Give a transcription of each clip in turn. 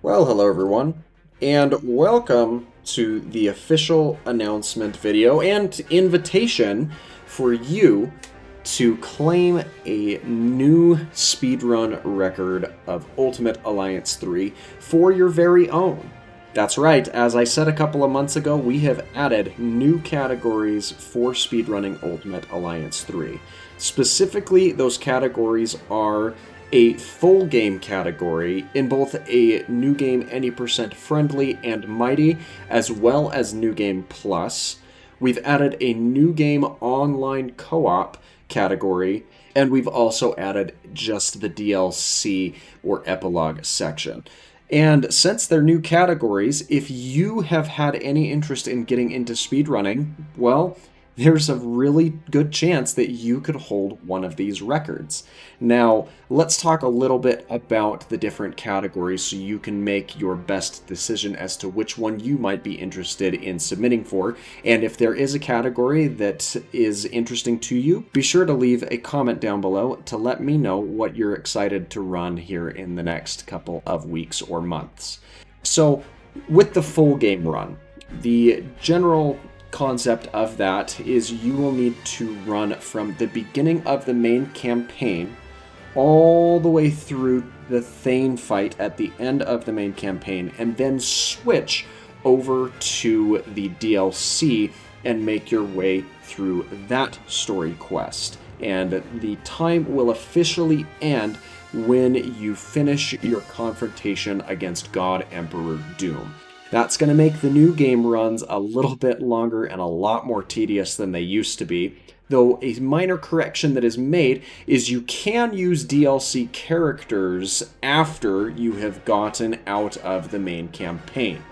Well, hello everyone, and welcome to the official announcement video and invitation for you to claim a new speedrun record of Ultimate Alliance 3 for your very own. That's right, as I said a couple of months ago, we have added new categories for speedrunning Ultimate Alliance 3. Specifically, those categories are a full game category in both a new game any percent friendly and mighty, as well as new game plus. We've added a new game online co-op category, and we've also added just the DLC or epilogue section. And since they're new categories, if you have had any interest in getting into speedrunning, well, there's a really good chance that you could hold one of these records. Now, let's talk a little bit about the different categories so you can make your best decision as to which one you might be interested in submitting for. And if there is a category that is interesting to you, be sure to leave a comment down below to let me know what you're excited to run here in the next couple of weeks or months. So, with the full game run, the general concept of that is you will need to run from the beginning of the main campaign all the way through the Thane fight at the end of the main campaign, and then switch over to the DLC and make your way through that story quest. And the time will officially end when you finish your confrontation against God Emperor Doom. That's going to make the new game runs a little bit longer and a lot more tedious than they used to be. Though a minor correction that is made is you can use DLC characters after you have gotten out of the main campaign.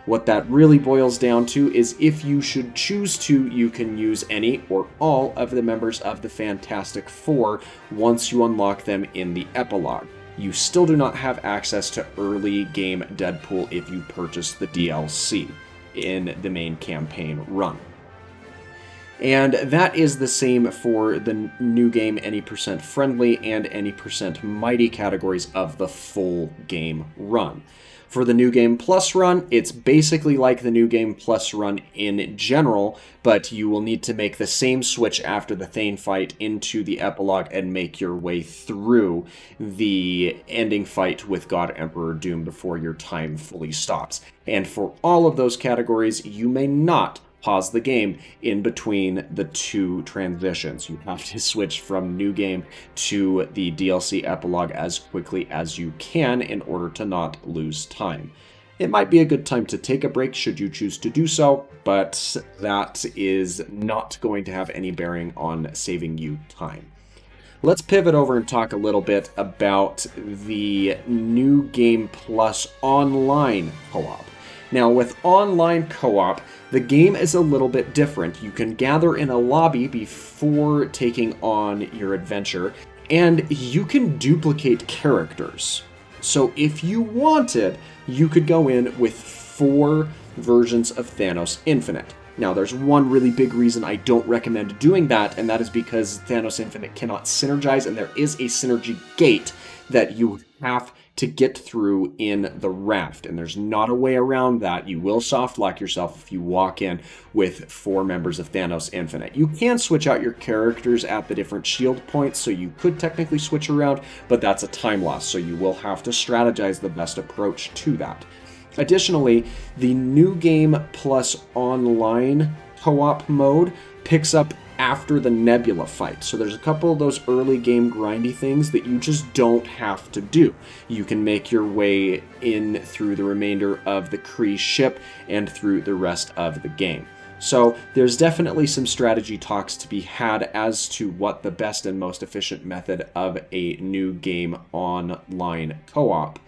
What that really boils down to is if you should choose to, you can use any or all of the members of the Fantastic Four once you unlock them in the epilogue. You still do not have access to early game Deadpool if you purchase the DLC in the main campaign run. And that is the same for the new game any percent friendly and any percent mighty categories of the full game run. For the New Game Plus run, it's basically like the New Game Plus run in general, but you will need to make the same switch after the Thane fight into the epilogue and make your way through the ending fight with God Emperor Doom before your time fully stops. And for all of those categories, you may not pause the game in between the two transitions. You have to switch from new game to the DLC epilogue as quickly as you can in order to not lose time. It might be a good time to take a break should you choose to do so, but that is not going to have any bearing on saving you time. Let's pivot over and talk a little bit about the New Game Plus online co-op. Now, with online co-op, the game is a little bit different. You can gather in a lobby before taking on your adventure, and you can duplicate characters. So if you wanted, you could go in with 4 versions of Thanos Infinite. Now, there's one really big reason I don't recommend doing that, and that is because Thanos Infinite cannot synergize, and there is a synergy gate that you have to get through in the raft, and there's not a way around that. You will soft lock yourself if you walk in with 4 members of Thanos Infinite. You can switch out your characters at the different shield points, so you could technically switch around, but that's a time loss, so you will have to strategize the best approach to that. Additionally, the New Game Plus online co-op mode picks up after the Nebula fight. So there's a couple of those early game grindy things that you just don't have to do. You can make your way in through the remainder of the Kree ship and through the rest of the game. So there's definitely some strategy talks to be had as to what the best and most efficient method of a new game online co-op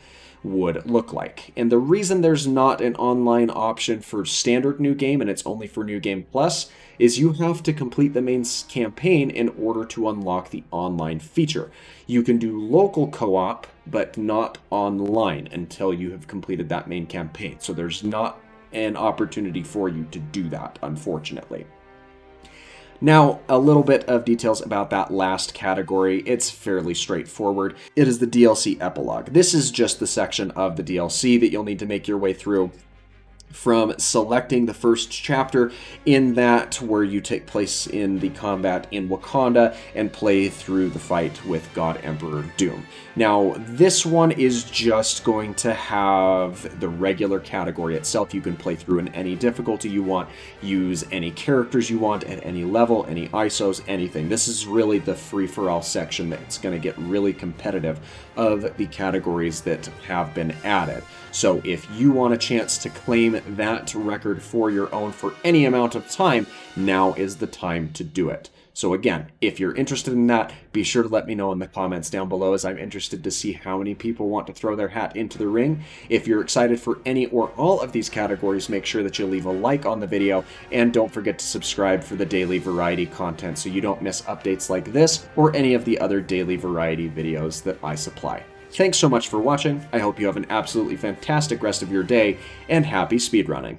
would look like. And the reason there's not an online option for standard new game and it's only for New Game Plus is you have to complete the main campaign in order to unlock the online feature. You can do local co-op, but not online until you have completed that main campaign. So there's not an opportunity for you to do that, unfortunately. Now, a little bit of details about that last category. It's fairly straightforward. It is the DLC epilogue. This is just the section of the DLC that you'll need to make your way through, from selecting the first chapter in that, where you take place in the combat in Wakanda and play through the fight with God Emperor Doom. Now, this one is just going to have the regular category itself. You can play through in any difficulty you want, use any characters you want at any level, any ISOs, anything. This is really the free-for-all section that's going to get really competitive of the categories that have been added. So if you want a chance to claim that record for your own for any amount of time, now is the time to do it. So again, if you're interested in that, be sure to let me know in the comments down below, as I'm interested to see how many people want to throw their hat into the ring. If you're excited for any or all of these categories, make sure that you leave a like on the video, and don't forget to subscribe for the daily variety content so you don't miss updates like this or any of the other daily variety videos that I supply. Thanks so much for watching. I hope you have an absolutely fantastic rest of your day, and happy speedrunning.